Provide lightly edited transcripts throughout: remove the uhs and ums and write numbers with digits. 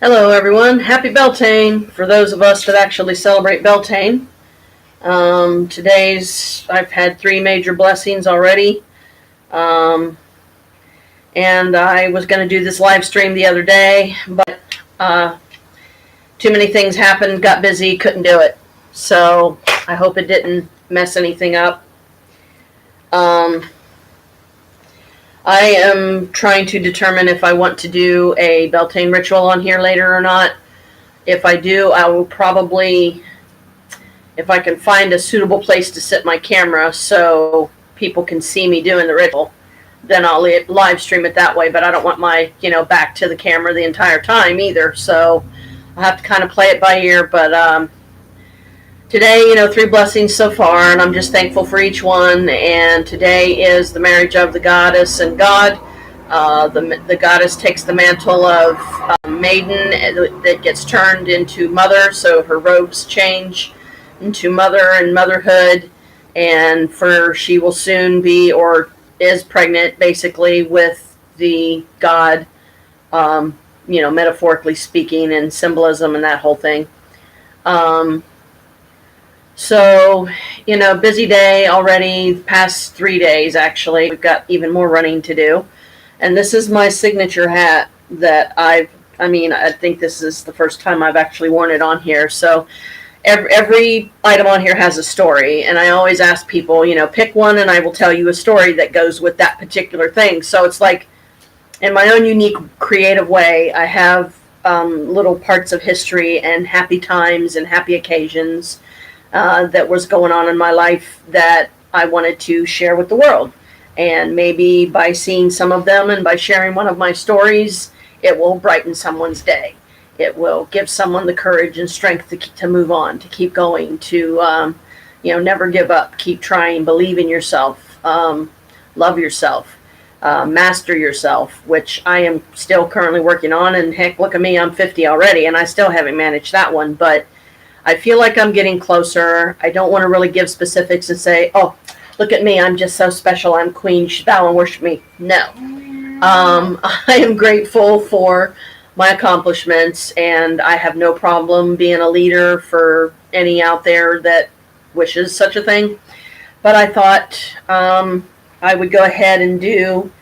Hello, everyone. Happy Beltane for those of us that actually celebrate Beltane. I've had three major blessings already. Um, and I was going to do this live stream the other day, but too many things happened, got busy, couldn't do it. So I hope it didn't mess anything up. Um, I am trying to determine if I want to do a Beltane ritual on here later or not. If I do, I will probably, if I can find a suitable place to set my camera so people can see me doing the ritual, then I'll live stream it that way. But I don't want my, back to the camera the entire time either. So I'll have to kind of play it by ear. But today, three blessings so far, and I'm just thankful for each one. And today is the marriage of the goddess and God. The goddess takes the mantle of maiden that gets turned into mother, so her robes change into mother and motherhood, and she will soon be, or is pregnant, basically, with the god, metaphorically speaking, and symbolism and that whole thing. So, busy day already, past 3 days, actually. We've got even more running to do. And this is my signature hat that I think this is the first time I've actually worn it on here. So every item on here has a story. And I always ask people, pick one and I will tell you a story that goes with that particular thing. So it's like, in my own unique, creative way, I have little parts of history and happy times and happy occasions that was going on in my life that I wanted to share with the world. And maybe by seeing some of them and by sharing one of my stories, it will brighten someone's day. It will give someone the courage and strength to move on, to keep going, to never give up, keep trying, believe in yourself, love yourself, master yourself, which I am still currently working on. And heck, look at me, I'm 50 already, and I still haven't managed that one. But I feel like I'm getting closer. I don't want to really give specifics and say, oh, look at me, I'm just so special, I'm queen, bow and worship me. No. I am grateful for my accomplishments, and I have no problem being a leader for any out there that wishes such a thing. But I thought I would go ahead and do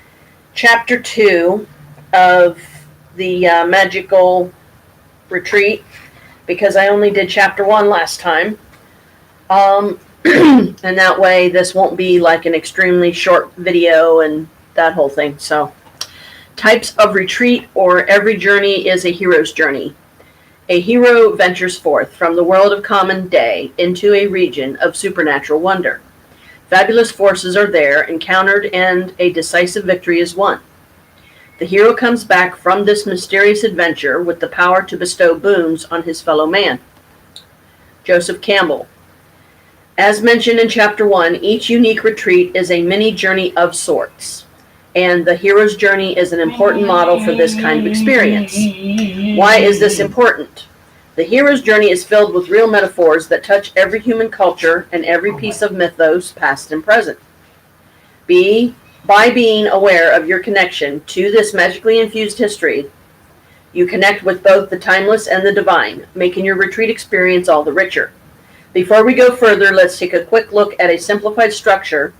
Chapter 2 of the Magickal retreat, because I only did Chapter 1 last time. And that way this won't be like an extremely short video and that whole thing. So, types of retreat, or every journey is a hero's journey. A hero ventures forth from the world of common day into a region of supernatural wonder. Fabulous forces are there encountered, and a decisive victory is won. The hero comes back from this mysterious adventure with the power to bestow boons on his fellow man. Joseph Campbell. As mentioned in Chapter 1, each unique retreat is a mini journey of sorts, and the hero's journey is an important model for this kind of experience. Why is this important? The hero's journey is filled with real metaphors that touch every human culture and every piece of mythos, past and present. By being aware of your connection to this magically infused history, you connect with both the timeless and the divine, making your retreat experience all the richer. Before we go further, let's take a quick look at a simplified structure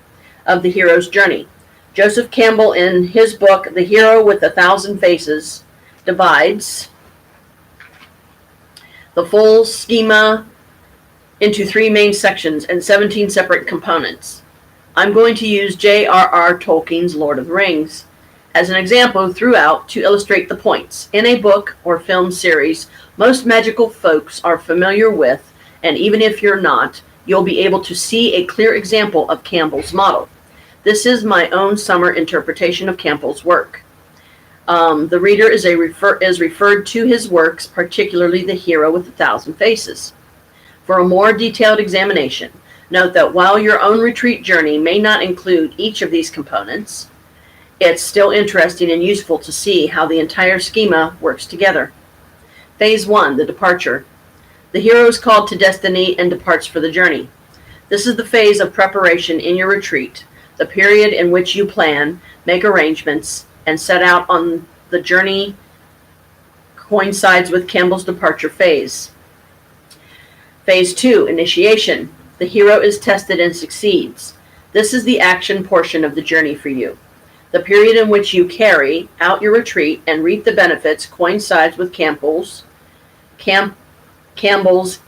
of the hero's journey. Joseph Campbell, in his book, The Hero with 1,000 Faces, divides the full schema into 3 main sections and 17 separate components. I'm going to use J.R.R. Tolkien's Lord of the Rings as an example throughout to illustrate the points. In a book or film series, most magical folks are familiar with, and even if you're not, you'll be able to see a clear example of Campbell's model. This is my own summer interpretation of Campbell's work. The reader is referred to his works, particularly The Hero with 1,000 Faces. For a more detailed examination, note that while your own retreat journey may not include each of these components, it's still interesting and useful to see how the entire schema works together. Phase 1, the departure. The hero is called to destiny and departs for the journey. This is the phase of preparation in your retreat, the period in which you plan, make arrangements, and set out on the journey coincides with Campbell's departure phase. Phase 2, initiation. The hero is tested and succeeds. This is the action portion of the journey for you. The period in which you carry out your retreat and reap the benefits coincides with Campbell's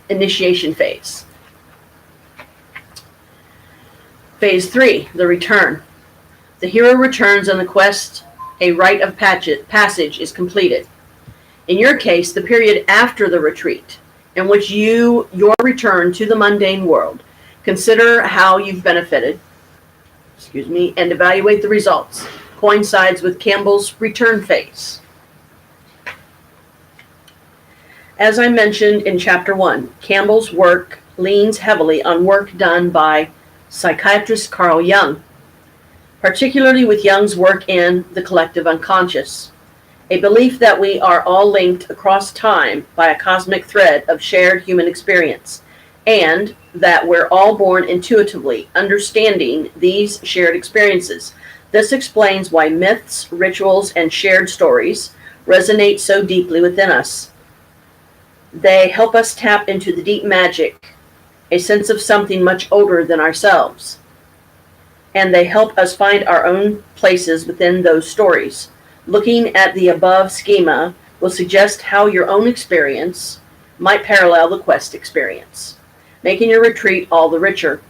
initiation phase. Phase 3, the return. The hero returns and the quest, a rite of passage, is completed. In your case, the period after the retreat, in which your return to the mundane world. Consider how you've benefited, and evaluate the results. Coincides with Campbell's return phase. As I mentioned in Chapter 1, Campbell's work leans heavily on work done by psychiatrist Carl Jung, particularly with Jung's work in the collective unconscious, a belief that we are all linked across time by a cosmic thread of shared human experience, and that we're all born intuitively understanding these shared experiences. This explains why myths, rituals, and shared stories resonate so deeply within us. They help us tap into the deep magic, a sense of something much older than ourselves. And they help us find our own places within those stories. Looking at the above schema will suggest how your own experience might parallel the quest experience, making your retreat all the richer.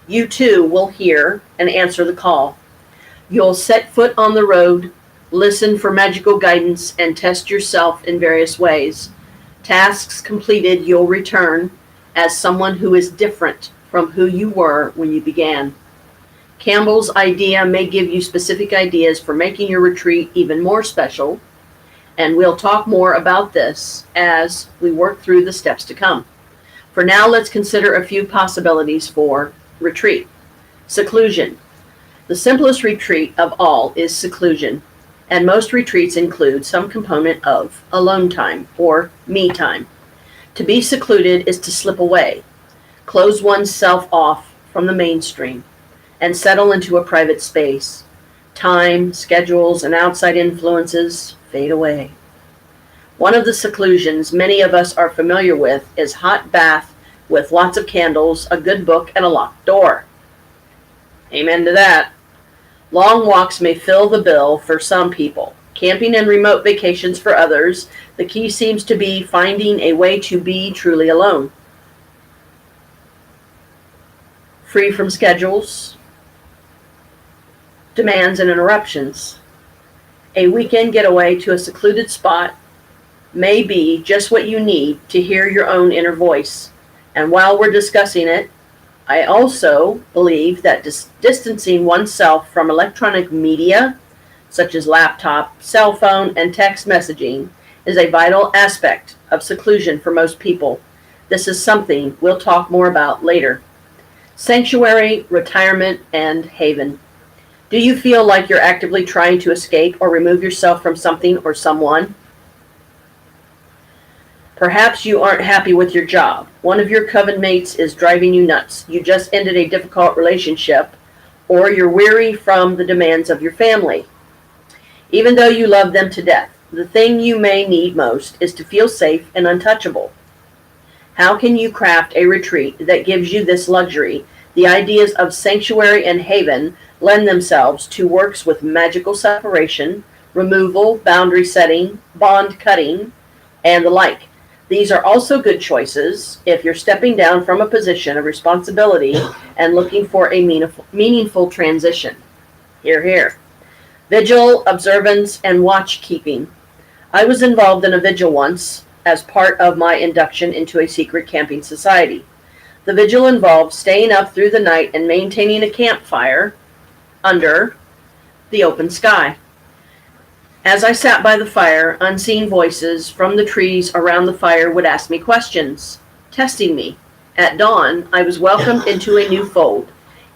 You too will hear and answer the call. You'll set foot on the road, listen for magical guidance, and test yourself in various ways. Tasks completed, you'll return as someone who is different from who you were when you began. Campbell's idea may give you specific ideas for making your retreat even more special, and we'll talk more about this as we work through the steps to come. For now, let's consider a few possibilities for retreat. Seclusion. The simplest retreat of all is seclusion, and most retreats include some component of alone time or me time. To be secluded is to slip away, close oneself off from the mainstream, and settle into a private space. Time, schedules, and outside influences fade away. One of the seclusions many of us are familiar with is hot bath with lots of candles, a good book, and a locked door. Amen to that. Long walks may fill the bill for some people. Camping and remote vacations for others. The key seems to be finding a way to be truly alone. Free from schedules, demands, and interruptions. A weekend getaway to a secluded spot may be just what you need to hear your own inner voice. And while we're discussing it, I also believe that distancing oneself from electronic media, such as laptop, cell phone, and text messaging, is a vital aspect of seclusion for most people. This is something we'll talk more about later. Sanctuary, retirement, and haven. Do you feel like you're actively trying to escape or remove yourself from something or someone? Perhaps you aren't happy with your job. One of your coven mates is driving you nuts. You just ended a difficult relationship, or you're weary from the demands of your family. Even though you love them to death, the thing you may need most is to feel safe and untouchable. How can you craft a retreat that gives you this luxury? The ideas of sanctuary and haven lend themselves to works with magical separation, removal, boundary setting, bond cutting, and the like. These are also good choices if you're stepping down from a position of responsibility and looking for a meaningful transition. Hear, hear. Vigil, observance, and watch keeping. I was involved in a vigil once as part of my induction into a secret camping society. The vigil involved staying up through the night and maintaining a campfire under the open sky. As I sat by the fire, unseen voices from the trees around the fire would ask me questions, testing me. At dawn, I was welcomed into a new fold,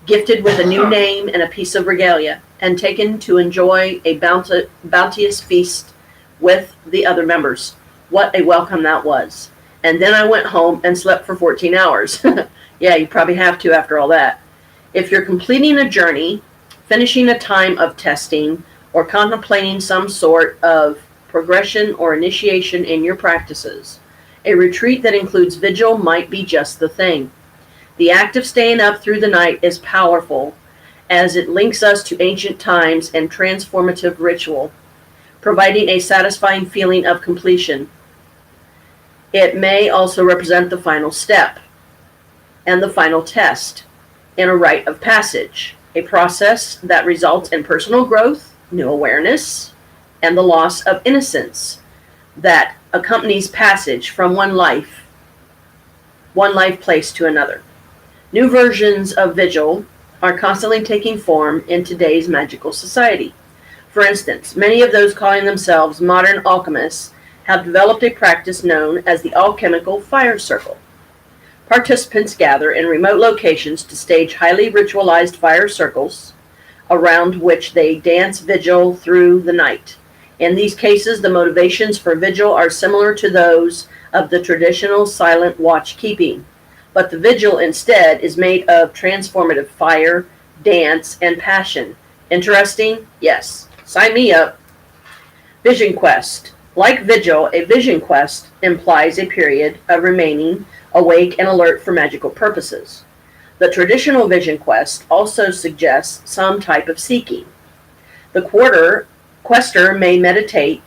gifted with a new name and a piece of regalia, and taken to enjoy a bounteous feast with the other members. What a welcome that was. And then I went home and slept for 14 hours. Yeah, you probably have to after all that. If you're completing a journey, finishing a time of testing, or contemplating some sort of progression or initiation in your practices. A retreat that includes vigil might be just the thing. The act of staying up through the night is powerful, as it links us to ancient times and transformative ritual, providing a satisfying feeling of completion. It may also represent the final step and the final test in a rite of passage, a process that results in personal growth, new awareness, and the loss of innocence that accompanies passage from one life place to another. New versions of vigil are constantly taking form in today's magical society. For instance, many of those calling themselves modern alchemists have developed a practice known as the alchemical fire circle. Participants gather in remote locations to stage highly ritualized fire circles around which they dance vigil through the night. In these cases, the motivations for vigil are similar to those of the traditional silent watch keeping, but the vigil instead is made of transformative fire, dance, and passion. Interesting? Yes. Sign me up. Vision quest. Like vigil, a vision quest implies a period of remaining awake and alert for magical purposes. The traditional vision quest also suggests some type of seeking. The quester may meditate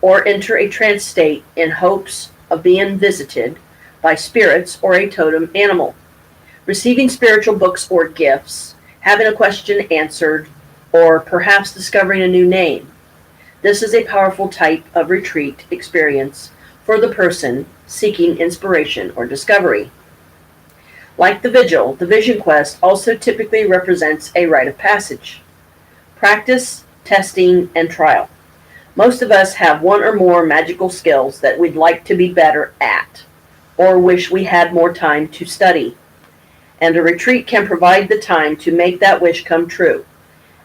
or enter a trance state in hopes of being visited by spirits or a totem animal, receiving spiritual books or gifts, having a question answered, or perhaps discovering a new name. This is a powerful type of retreat experience for the person seeking inspiration or discovery. Like the vigil, the vision quest also typically represents a rite of passage. Practice, testing, and trial. Most of us have one or more magical skills that we'd like to be better at, or wish we had more time to study. And a retreat can provide the time to make that wish come true.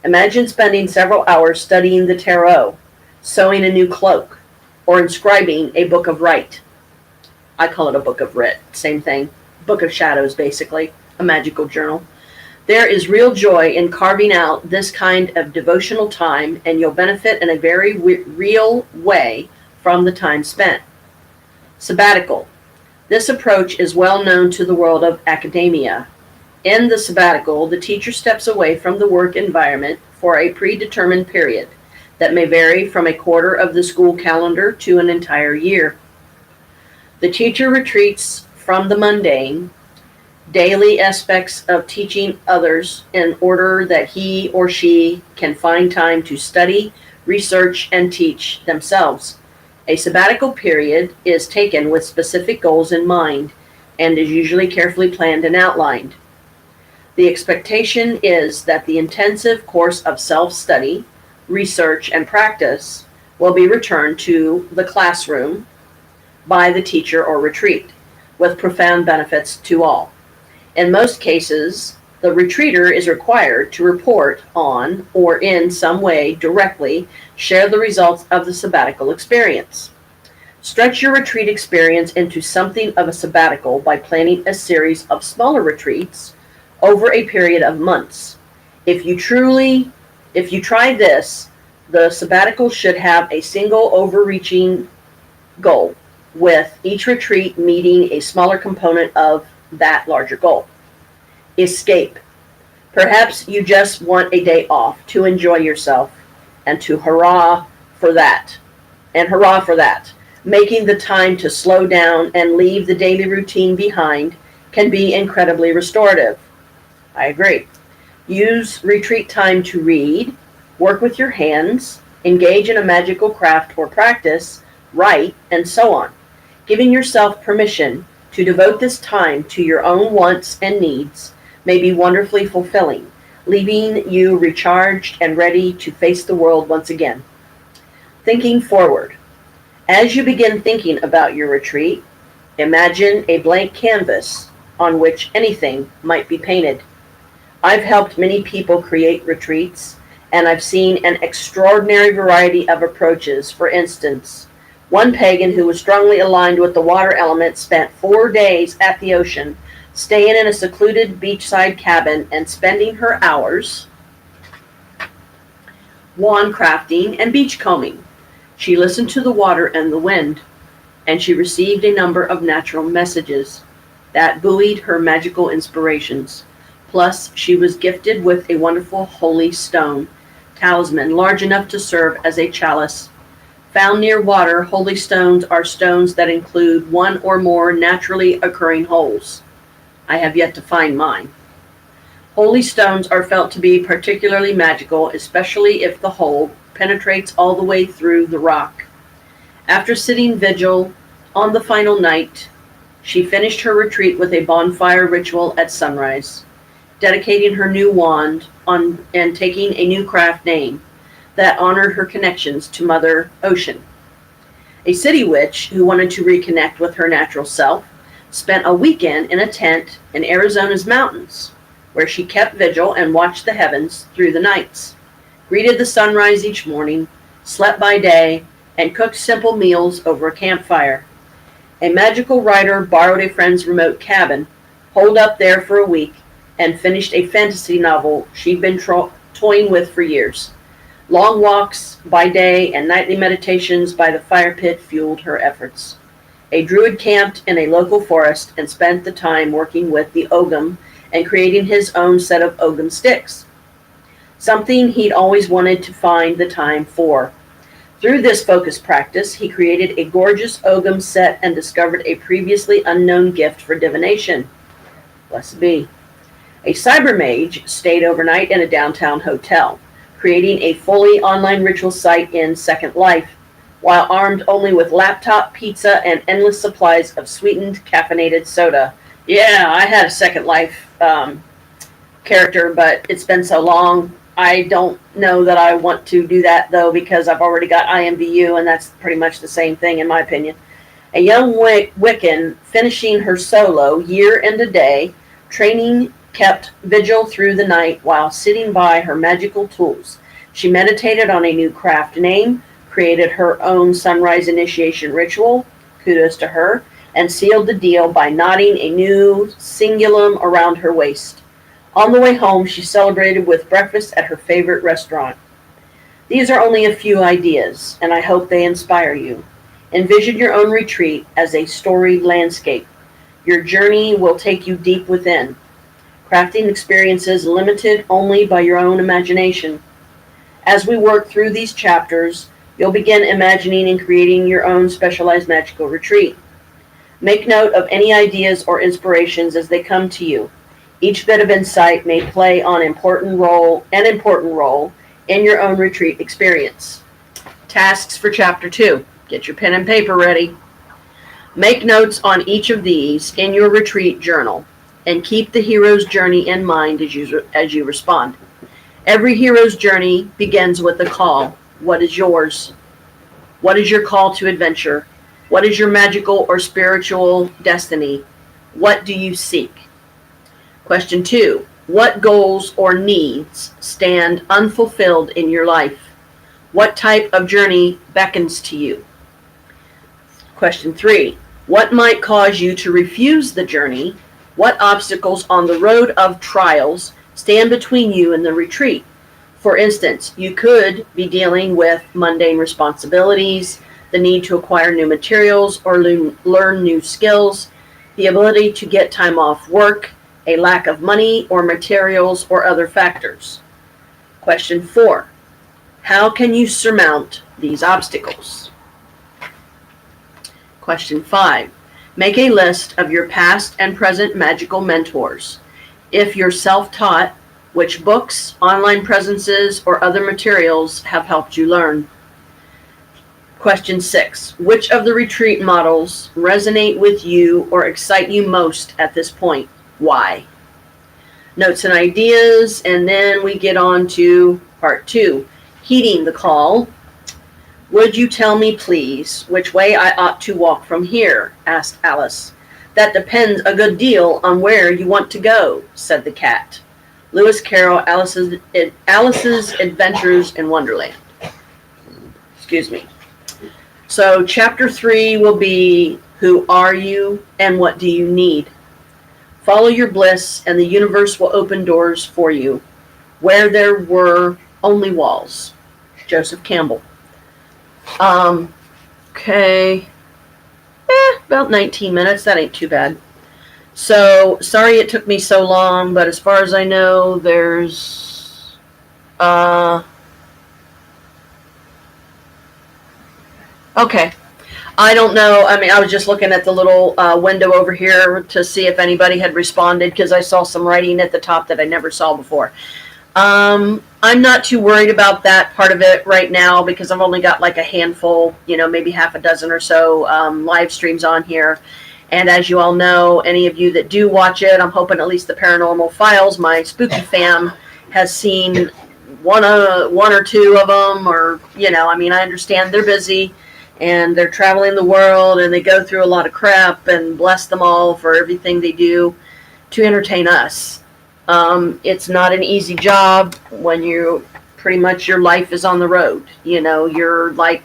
Imagine spending several hours studying the tarot, sewing a new cloak, or inscribing a book of rite. I call it a book of writ, same thing. Book of shadows, basically, a magical journal. There is real joy in carving out this kind of devotional time, and you'll benefit in a very real way from the time spent. Sabbatical. This approach is well known to the world of academia. In the sabbatical, the teacher steps away from the work environment for a predetermined period that may vary from a quarter of the school calendar to an entire year. The teacher retreats from the mundane, daily aspects of teaching others in order that he or she can find time to study, research, and teach themselves. A sabbatical period is taken with specific goals in mind and is usually carefully planned and outlined. The expectation is that the intensive course of self-study, research, and practice will be returned to the classroom by the teacher or retreat, with profound benefits to all. In most cases, the retreater is required to report on or in some way directly share the results of the sabbatical experience. Stretch your retreat experience into something of a sabbatical by planning a series of smaller retreats over a period of months. If you try this, the sabbatical should have a single overreaching goal, with each retreat meeting a smaller component of that larger goal. Escape. Perhaps you just want a day off to enjoy yourself and to hurrah for that. Making the time to slow down and leave the daily routine behind can be incredibly restorative. I agree. Use retreat time to read, work with your hands, engage in a magical craft or practice, write, and so on. Giving yourself permission to devote this time to your own wants and needs may be wonderfully fulfilling, leaving you recharged and ready to face the world once again. Thinking forward. As you begin thinking about your retreat, imagine a blank canvas on which anything might be painted. I've helped many people create retreats, and I've seen an extraordinary variety of approaches. For instance, one pagan who was strongly aligned with the water element spent 4 days at the ocean, staying in a secluded beachside cabin and spending her hours wand crafting and beachcombing. She listened to the water and the wind, and she received a number of natural messages that buoyed her magical inspirations. Plus, she was gifted with a wonderful holy stone, talisman large enough to serve as a chalice. Found near water, holy stones are stones that include one or more naturally occurring holes. I have yet to find mine. Holy stones are felt to be particularly magical, especially if the hole penetrates all the way through the rock. After sitting vigil on the final night, she finished her retreat with a bonfire ritual at sunrise, dedicating her new wand and taking a new craft name that honored her connections to Mother Ocean. A city witch who wanted to reconnect with her natural self spent a weekend in a tent in Arizona's mountains, where she kept vigil and watched the heavens through the nights, greeted the sunrise each morning, slept by day, and cooked simple meals over a campfire. A magical writer borrowed a friend's remote cabin, holed up there for a week, and finished a fantasy novel she'd been toying with for years. Long walks by day and nightly meditations by the fire pit fueled her efforts. A druid camped in a local forest and spent the time working with the ogham and creating his own set of ogham sticks, something he'd always wanted to find the time for. Through this focused practice, he created a gorgeous ogham set and discovered a previously unknown gift for divination. Blessed be. A cyber mage stayed overnight in a downtown hotel, creating a fully online ritual site in Second Life, while armed only with laptop, pizza, and endless supplies of sweetened, caffeinated soda. Yeah, I had a Second Life character, but it's been so long. I don't know that I want to do that, though, because I've already got IMVU, and that's pretty much the same thing, in my opinion. A young Wiccan finishing her solo year and a day, training kept vigil through the night while sitting by her magical tools. She meditated on a new craft name, created her own sunrise initiation ritual, kudos to her, and sealed the deal by knotting a new cingulum around her waist. On the way home, she celebrated with breakfast at her favorite restaurant. These are only a few ideas, and I hope they inspire you. Envision your own retreat as a storied landscape. Your journey will take you deep within. Crafting experiences limited only by your own imagination. As we work through these chapters, you'll begin imagining and creating your own specialized magical retreat. Make note of any ideas or inspirations as they come to you. Each bit of insight may play an important role in your own retreat experience. Tasks for Chapter 2. Get your pen and paper ready. Make notes on each of these in your retreat journal, and keep the hero's journey in mind as you respond. Every hero's journey begins with a call. What is yours? What is your call to adventure? What is your magical or spiritual destiny? What do you seek? Question 2. What goals or needs stand unfulfilled in your life? What type of journey beckons to you? Question 3. What might cause you to refuse the journey? What obstacles on the road of trials stand between you and the retreat? For instance, you could be dealing with mundane responsibilities, the need to acquire new materials or learn new skills, the ability to get time off work, a lack of money or materials, or other factors. Question 4. How can you surmount these obstacles? Question 5. Make a list of your past and present magical mentors. If you're self-taught, which books, online presences, or other materials have helped you learn? Question 6. Which of the retreat models resonate with you or excite you most at this point? Why? Notes and ideas, and then we get on to part 2, heeding the call. Would you tell me, please, which way I ought to walk from here? Asked Alice. That depends a good deal on where you want to go, said the cat. Lewis Carroll, Alice's Adventures in Wonderland. Excuse me. So chapter 3 will be, who are you and what do you need? Follow your bliss and the universe will open doors for you, where there were only walls. Joseph Campbell. Okay. About 19 minutes. That ain't too bad. So, sorry it took me so long, but as far as I know, there's, okay. I don't know. I mean, I was just looking at the little window over here to see if anybody had responded because I saw some writing at the top that I never saw before. I'm not too worried about that part of it right now because I've only got like a handful, maybe half a dozen or so live streams on here. And as you all know, any of you that do watch it, I'm hoping at least the Paranormal Files, my spooky fam, has seen one or two of them. Or, I understand they're busy and they're traveling the world and they go through a lot of crap, and bless them all for everything they do to entertain us. It's not an easy job when you pretty much your life is on the road. You're like,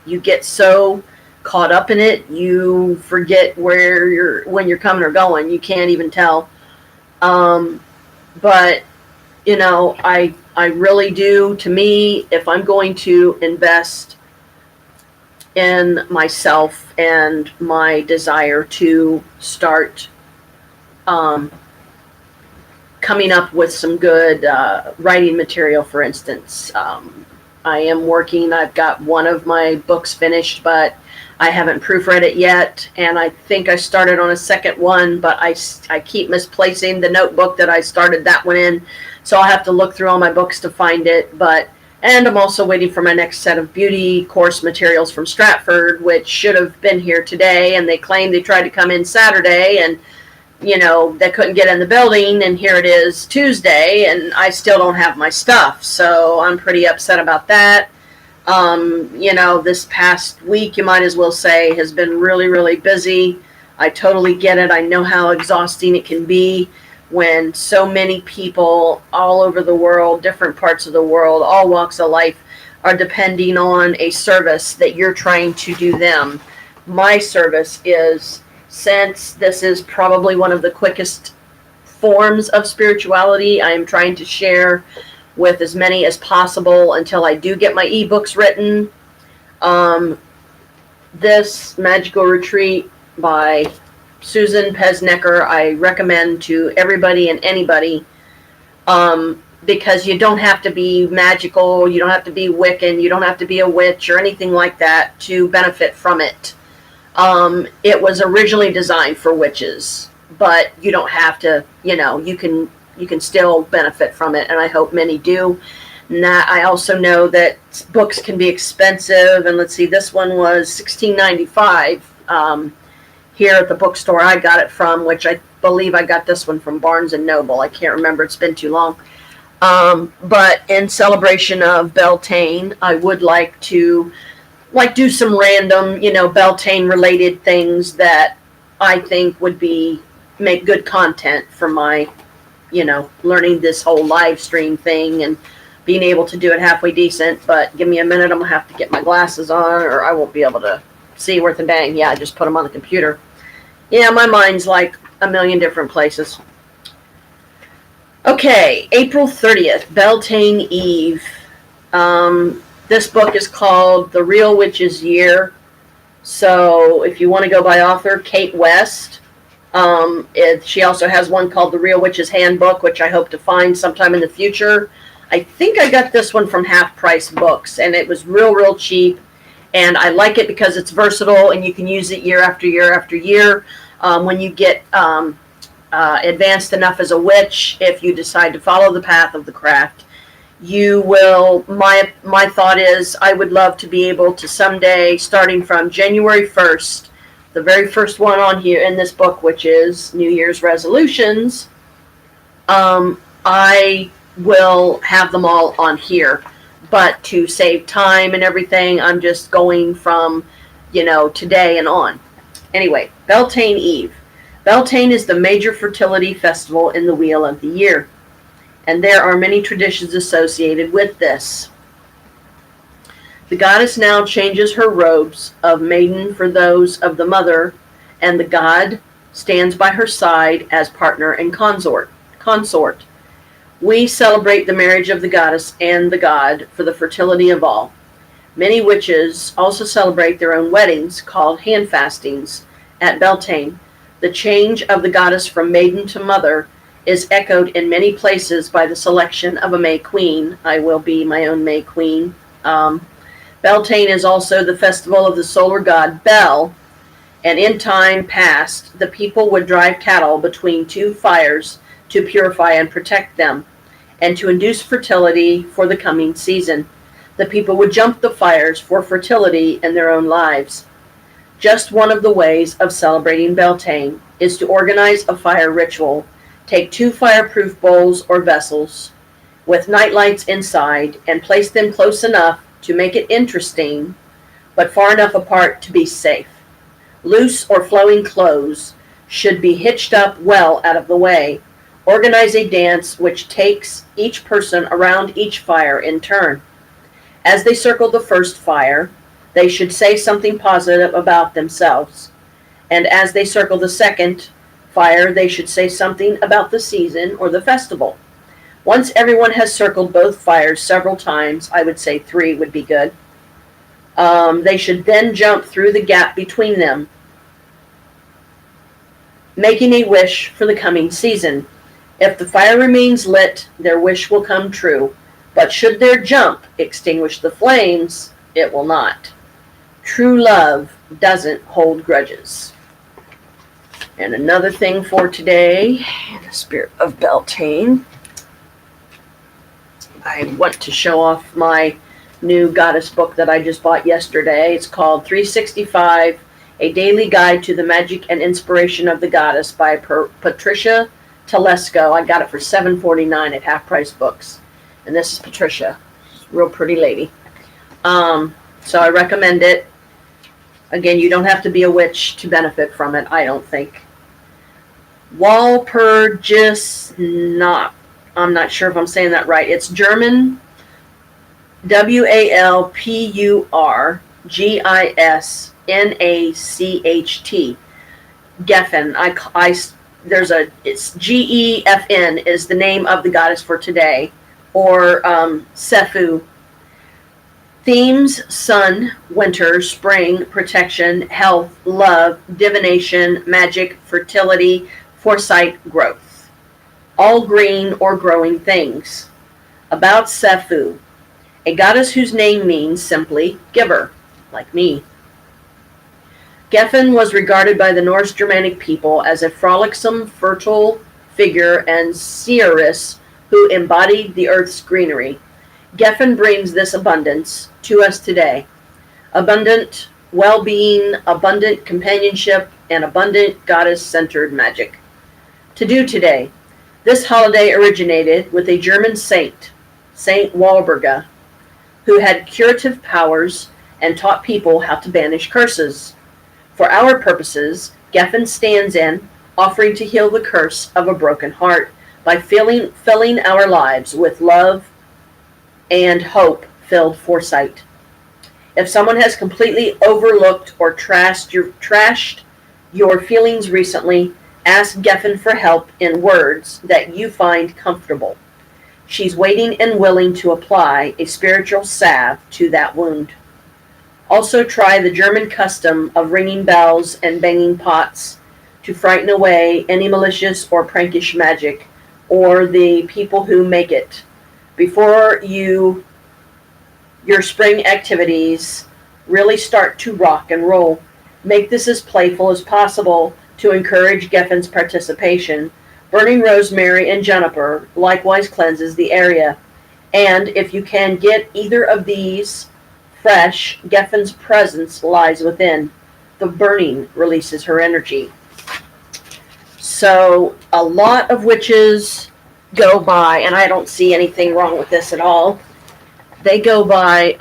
you get so caught up in it, you forget when you're coming or going. You can't even tell. But I really do. To me, if I'm going to invest in myself and my desire to start coming up with some good writing material, for instance. I am working, I've got one of my books finished, but I haven't proofread it yet, and I think I started on a second one, but I keep misplacing the notebook that I started that one in, so I'll have to look through all my books to find it. And I'm also waiting for my next set of beauty course materials from Stratford, which should have been here today, and they claimed they tried to come in Saturday, and they couldn't get in the building, and here it is Tuesday, and I still don't have my stuff, so I'm pretty upset about that. This past week, you might as well say, has been really, really busy. I totally get it. I know how exhausting it can be when so many people all over the world, different parts of the world, all walks of life, are depending on a service that you're trying to do them. My service is, since this is probably one of the quickest forms of spirituality, I am trying to share with as many as possible until I do get my ebooks written. This Magical Retreat by Susan Pesnecker, I recommend to everybody and anybody, because you don't have to be magical, you don't have to be Wiccan, you don't have to be a witch or anything like that to benefit from it. It was originally designed for witches, but you don't have to, you can still benefit from it, and I hope many do. I also know that books can be expensive, and let's see, this one was $16.95 here at the bookstore I got it from, which I believe I got this one from Barnes & Noble. I can't remember, it's been too long. But in celebration of Beltane, I would like to do some random, Beltane related things that I think would make good content for my, learning this whole live stream thing and being able to do it halfway decent. But give me a minute, I'm gonna have to get my glasses on or I won't be able to see worth a dang. Yeah, I just put them on the computer. Yeah, my mind's like a million different places. Okay, April 30th, Beltane Eve. This book is called The Real Witch's Year. So if you want to go by author, Kate West. She also has one called The Real Witch's Handbook, which I hope to find sometime in the future. I think I got this one from Half Price Books, and it was real cheap. And I like it because it's versatile, and you can use it year after year after year. When you get advanced enough as a witch, if you decide to follow the path of the craft, you will, my thought is, I would love to be able to someday, starting from January 1st, the very first one on here in this book, which is New Year's resolutions, I will have them all on here. But to save time and everything, I'm just going from, today and on. Anyway, Beltane Eve. Beltane is the major fertility festival in the Wheel of the Year, and there are many traditions associated with this. The goddess now changes her robes of maiden for those of the mother, and the god stands by her side as partner and consort. We celebrate the marriage of the goddess and the god for the fertility of all. Many witches also celebrate their own weddings, called handfastings, at Beltane. The change of the goddess from maiden to mother is echoed in many places by the selection of a May Queen. I will be my own May Queen. Beltane is also the festival of the solar god Bel, and in time past, the people would drive cattle between two fires to purify and protect them, and to induce fertility for the coming season. The people would jump the fires for fertility in their own lives. Just one of the ways of celebrating Beltane is to organize a fire ritual. Take 2 fireproof bowls or vessels with nightlights inside and place them close enough to make it interesting, but far enough apart to be safe. Loose or flowing clothes should be hitched up well out of the way. Organize a dance which takes each person around each fire in turn. As they circle the first fire, they should say something positive about themselves. And as they circle the second fire, they should say something about the season or the festival. Once everyone has circled both fires several times, I would say 3 would be good, they should then jump through the gap between them, making a wish for the coming season. If the fire remains lit, their wish will come true. But should their jump extinguish the flames, it will not. True love doesn't hold grudges. And another thing for today, in the spirit of Beltane, I want to show off my new goddess book that I just bought yesterday. It's called 365, A Daily Guide to the Magic and Inspiration of the Goddess by Patricia Telesco. I got it for $7.49 at Half Price Books. And this is Patricia. Real pretty lady. So I recommend it. Again, you don't have to be a witch to benefit from it, I don't think. Walpurgisnacht. I'm not sure if I'm saying that right. It's German. Walpurgisnacht. Geffen. It's Geffen is the name of the goddess for today, or Sefu. Themes: sun, winter, spring, protection, health, love, divination, magic, fertility, foresight, growth. All green or growing things. About Sefu, a goddess whose name means simply giver, like me. Geffen was regarded by the Norse Germanic people as a frolicsome, fertile figure and seeress who embodied the earth's greenery. Geffen brings this abundance to us today. Abundant well-being, abundant companionship, and abundant goddess-centered magic. To do today. This holiday originated with a German saint, Saint Walburga, who had curative powers and taught people how to banish curses. For our purposes, Geffen stands in, offering to heal the curse of a broken heart by filling our lives with love and hope-filled foresight. If someone has completely overlooked or trashed your feelings recently, ask Geffen for help in words that you find comfortable. She's waiting and willing to apply a spiritual salve to that wound. Also try the German custom of ringing bells and banging pots to frighten away any malicious or prankish magic, or the people who make it. Before your spring activities really start to rock and roll, make this as playful as possible to encourage Geffen's participation. Burning rosemary and juniper likewise cleanses the area. And if you can get either of these fresh, Geffen's presence lies within. The burning releases her energy. So a lot of witches go by, and I don't see anything wrong with this at all. They go by,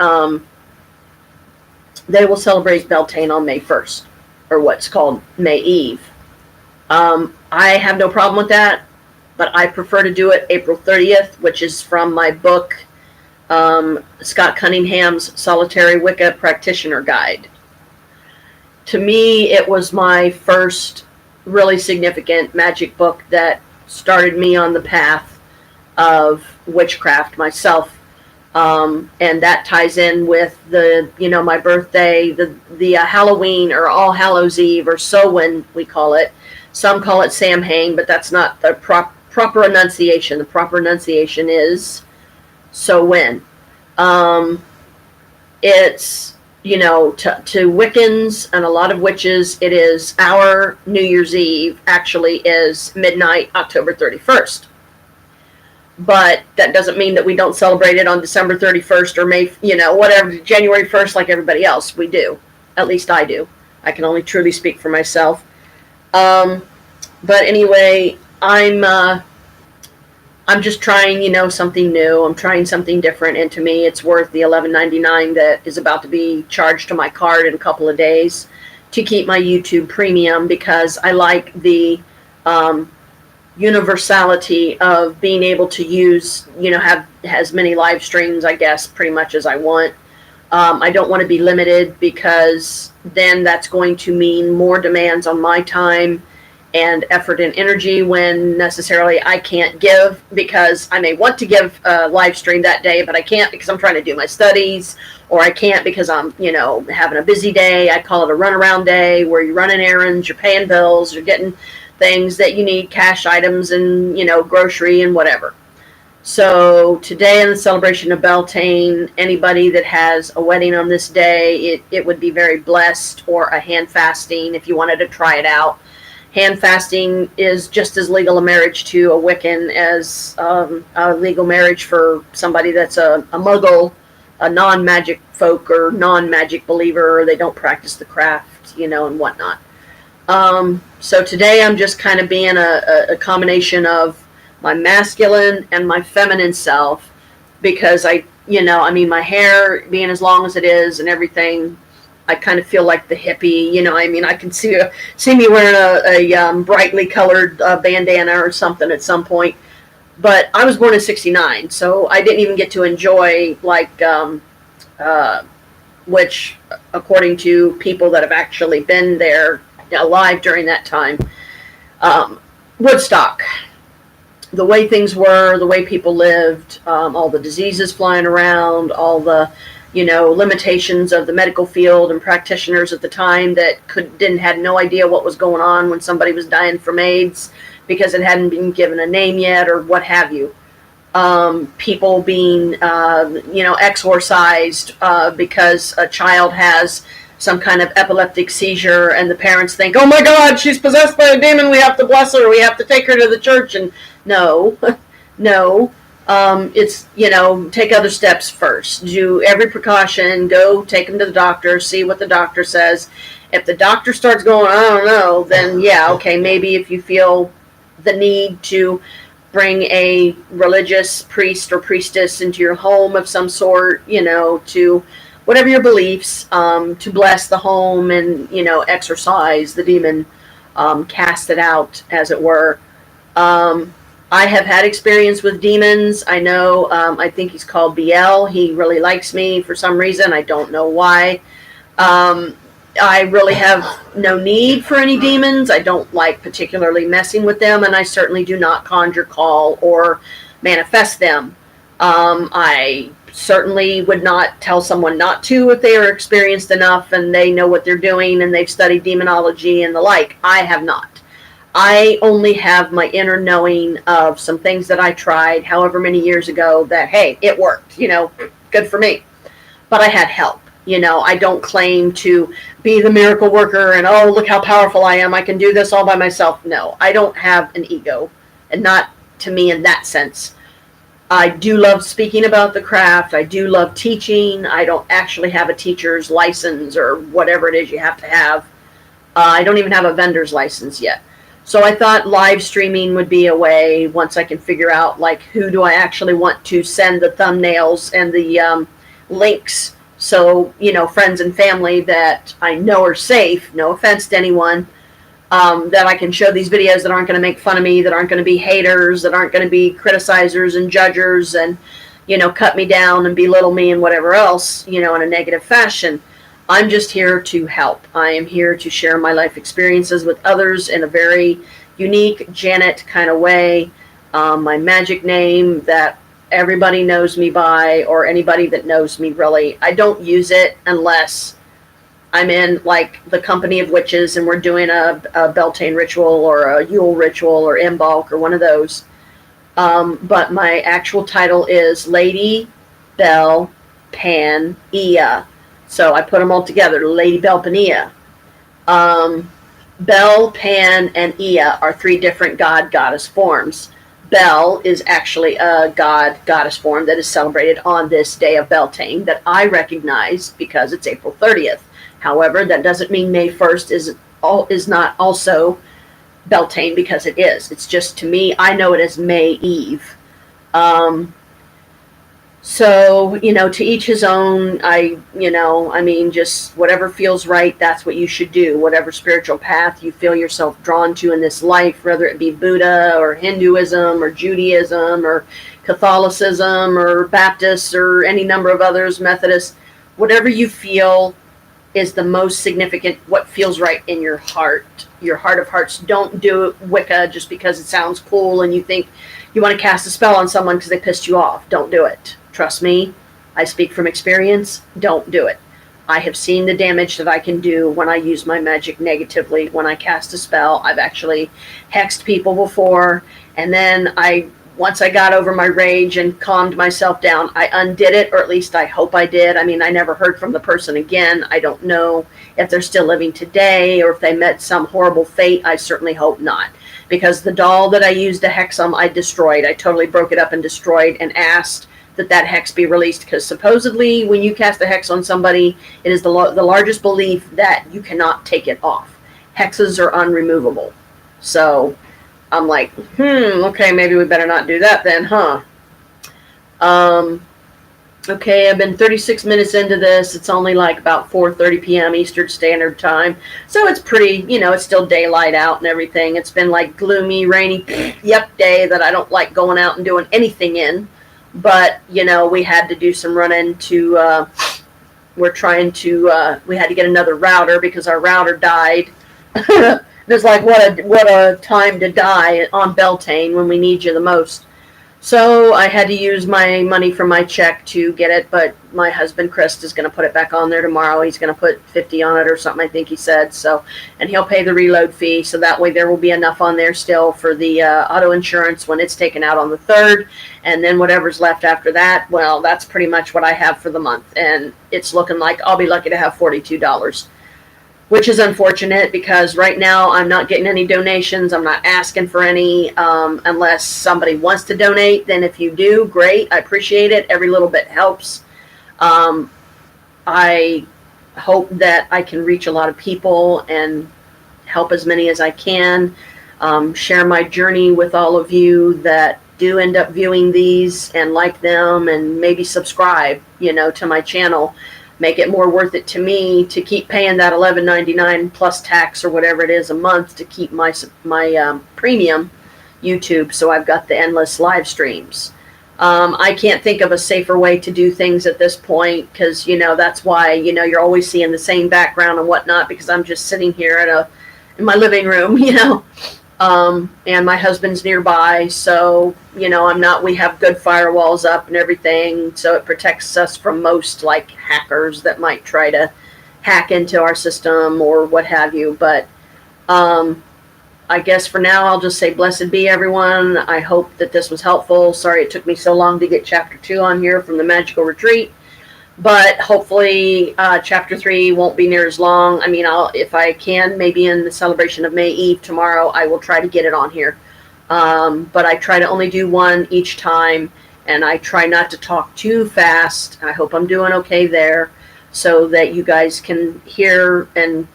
they will celebrate Beltane on May 1st, or what's called May Eve. I have no problem with that, but I prefer to do it April 30th, which is from my book, Scott Cunningham's Solitary Wicca Practitioner Guide. To me, it was my first really significant magic book that started me on the path of witchcraft myself. And that ties in with my birthday, the Halloween or All Hallows Eve, or Samhain we call it. Some call it Samhain, but that's not the proper enunciation. The proper enunciation is Samhain. It's to Wiccans and a lot of witches, it is our New Year's Eve actually is midnight, October 31st. But that doesn't mean that we don't celebrate it on December 31st or May, whatever, January 1st, like everybody else. We do. At least I do. I can only truly speak for myself. But anyway, I'm just trying, something new. I'm trying something different, and to me, it's worth the $11.99 that is about to be charged to my card in a couple of days to keep my YouTube premium, because I like the universality of being able to use, have as many live streams, I guess, pretty much as I want. I don't want to be limited, because then that's going to mean more demands on my time and effort and energy when necessarily I can't give, because I may want to give a live stream that day, but I can't because I'm trying to do my studies, or I can't because I'm, having a busy day. I call it a runaround day, where you're running errands, you're paying bills, you're getting things that you need, cash items and, grocery and whatever. So today, in the celebration of Beltane, anybody that has a wedding on this day, it would be very blessed, or a hand fasting if you wanted to try it out. Hand fasting is just as legal a marriage to a Wiccan as a legal marriage for somebody that's a muggle, a non-magic folk or non-magic believer, or they don't practice the craft, and whatnot. So today I'm just kind of being a combination of my masculine and my feminine self, because my hair being as long as it is and everything, I kind of feel like the hippie, I can see me wearing a brightly colored bandana or something at some point. But I was born in '69, so I didn't even get to enjoy, which, according to people that have actually been there alive during that time, Woodstock. The way things were, the way people lived, all the diseases flying around, all the limitations of the medical field and practitioners at the time that had no idea what was going on when somebody was dying from AIDS because it hadn't been given a name yet, or what have you. People being, exorcised because a child has some kind of epileptic seizure, and the parents think, oh my God, she's possessed by a demon, we have to bless her, we have to take her to the church. And no, it's, take other steps first. Do every precaution, go take them to the doctor, see what the doctor says. If the doctor starts going, I don't know, then yeah, okay, maybe if you feel the need to bring a religious priest or priestess into your home of some sort, to whatever your beliefs, to bless the home and, exorcise the demon, cast it out, as it were. I have had experience with demons. I know, I think he's called BL. He really likes me for some reason. I don't know why. I really have no need for any demons. I don't like particularly messing with them, and I certainly do not conjure, call, or manifest them. I certainly would not tell someone not to if they are experienced enough and they know what they're doing and they've studied demonology and the like. I have not. I only have my inner knowing of some things that I tried however many years ago that, hey, it worked, good for me. But I had help. I don't claim to be the miracle worker and, oh, look how powerful I am, I can do this all by myself. No, I don't have an ego, and not to me in that sense. I do love speaking about the craft. I do love teaching. I don't actually have a teacher's license or whatever it is you have to have. I don't even have a vendor's license yet. So I thought live streaming would be a way, once I can figure out, who do I actually want to send the thumbnails and the links. So, friends and family that I know are safe, no offense to anyone, that I can show these videos that aren't going to make fun of me, that aren't going to be haters, that aren't going to be criticizers and judgers and, cut me down and belittle me and whatever else, in a negative fashion. I'm just here to help. I am here to share my life experiences with others in a very unique Janet kind of way. My magic name that everybody knows me by, or anybody that knows me really. I don't use it unless I'm in like the company of witches and we're doing a Beltane ritual or a Yule ritual or Imbolc or one of those. But my actual title is Lady Bel Pan Ea. So I put them all together, Lady Bel Pan Ea. Bel, Pan, and Ea are three different god-goddess forms. Bel is actually a god-goddess form that is celebrated on this day of Beltane that I recognize because it's April 30th. However, that doesn't mean May 1st is not also Beltane, because it is. It's just, to me, I know it as May Eve. So, to each his own. Just whatever feels right, that's what you should do. Whatever spiritual path you feel yourself drawn to in this life, whether it be Buddha or Hinduism or Judaism or Catholicism or Baptist or any number of others, Methodist, whatever you feel is the most significant, what feels right in your heart of hearts. Don't do Wicca just because it sounds cool and you think you want to cast a spell on someone because they pissed you off. Don't do it. Trust me, I speak from experience. Don't do it. I have seen the damage that I can do when I use my magic negatively. When I cast a spell, I've actually hexed people before, and then once I got over my rage and calmed myself down, I undid it, or at least I hope I did. I mean, I never heard from the person again. I don't know if they're still living today or if they met some horrible fate. I certainly hope not, because the doll that I used to hex them, I destroyed. I totally broke it up and destroyed and asked that hex be released, because supposedly when you cast a hex on somebody, it is the largest belief that you cannot take it off. Hexes are unremovable. So I'm like, okay, maybe we better not do that then, huh? Okay, I've been 36 minutes into this. It's only like about 4:30 p.m. Eastern Standard Time. So it's pretty, it's still daylight out and everything. It's been like gloomy, rainy, day that I don't like going out and doing anything in. But, we had to do some running to, we had to get another router because our router died. There's like, what a time to die on Beltane when we need you the most. So I had to use my money from my check to get it, but my husband, Chris, is going to put it back on there tomorrow. He's going to put 50 on it or something, I think he said. So, and he'll pay the reload fee, so that way there will be enough on there still for the auto insurance when it's taken out on the 3rd. And then whatever's left after that, well, that's pretty much what I have for the month. And it's looking like I'll be lucky to have $42. Which is unfortunate, because right now I'm not getting any donations. I'm not asking for any unless somebody wants to donate. Then if you do, great. I appreciate it. Every little bit helps. I hope that I can reach a lot of people and help as many as I can. Share my journey with all of you that do end up viewing these and like them, and maybe subscribe, to my channel. Make it more worth it to me to keep paying that $11.99 plus tax or whatever it is a month to keep my premium YouTube, so I've got the endless live streams. I can't think of a safer way to do things at this point, because that's why you're always seeing the same background and whatnot, because I'm just sitting here in my living room, and my husband's nearby, so we have good firewalls up and everything, so it protects us from most like hackers that might try to hack into our system or what have you. But I guess for now I'll just say blessed be everyone. I hope that this was helpful. Sorry it took me so long to get chapter 2 on here from the Magickal Retreat. But hopefully chapter 3 won't be near as long. I mean, if I can, maybe in the celebration of May Eve tomorrow, I will try to get it on here. But I try to only do one each time, and I try not to talk too fast. I hope I'm doing okay there, so that you guys can hear and,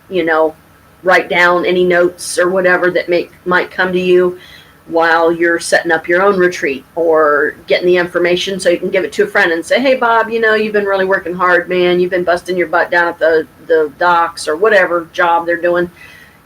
write down any notes or whatever that might come to you while you're setting up your own retreat, or getting the information so you can give it to a friend and say, hey Bob, you've been really working hard, man. You've been busting your butt down at the docks or whatever job they're doing.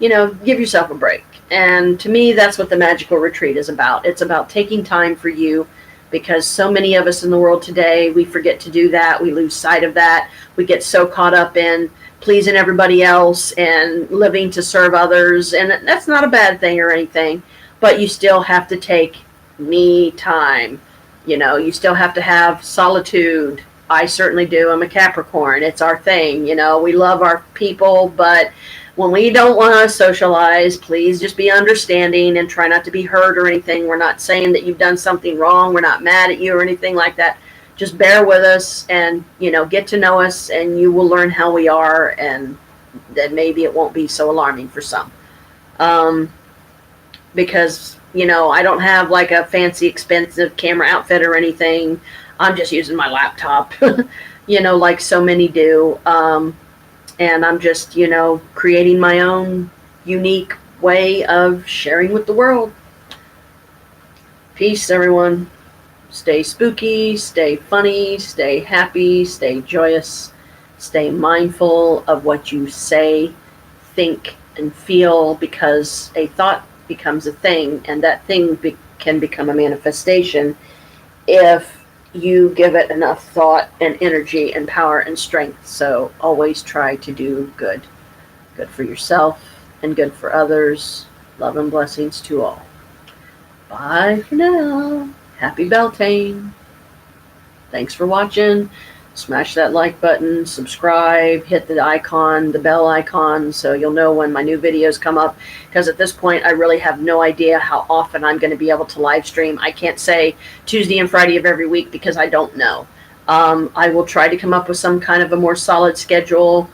Give yourself a break. And to me, that's what the Magickal Retreat is about. It's about taking time for you, because so many of us in the world today, we forget to do that. We lose sight of that. We get so caught up in pleasing everybody else and living to serve others. And that's not a bad thing or anything. But you still have to take me time. You still have to have solitude. I certainly do. I'm a Capricorn. It's our thing. We love our people, but when we don't want to socialize, please just be understanding and try not to be hurt or anything. We're not saying that you've done something wrong. We're not mad at you or anything like that. Just bear with us and, get to know us, and you will learn how we are, and then maybe it won't be so alarming for some. Because, I don't have like a fancy, expensive camera outfit or anything. I'm just using my laptop, like so many do. And I'm just, creating my own unique way of sharing with the world. Peace, everyone. Stay spooky, stay funny, stay happy, stay joyous, stay mindful of what you say, think, and feel, because a thought becomes a thing, and that thing can become a manifestation if you give it enough thought and energy and power and strength. So always try to do good. Good for yourself and good for others. Love and blessings to all. Bye for now. Happy Beltane. Thanks for watching. Smash that like button, subscribe, hit the icon, the bell icon, so you'll know when my new videos come up, because at this point I really have no idea how often I'm going to be able to live stream. I can't say Tuesday and Friday of every week because I don't know. I will try to come up with some kind of a more solid schedule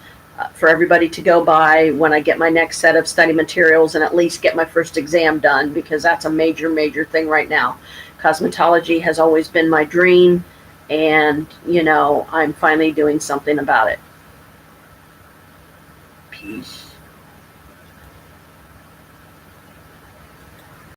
for everybody to go by when I get my next set of study materials and at least get my first exam done, because that's a major, major thing right now. Cosmetology has always been my dream, and, I'm finally doing something about it. Peace.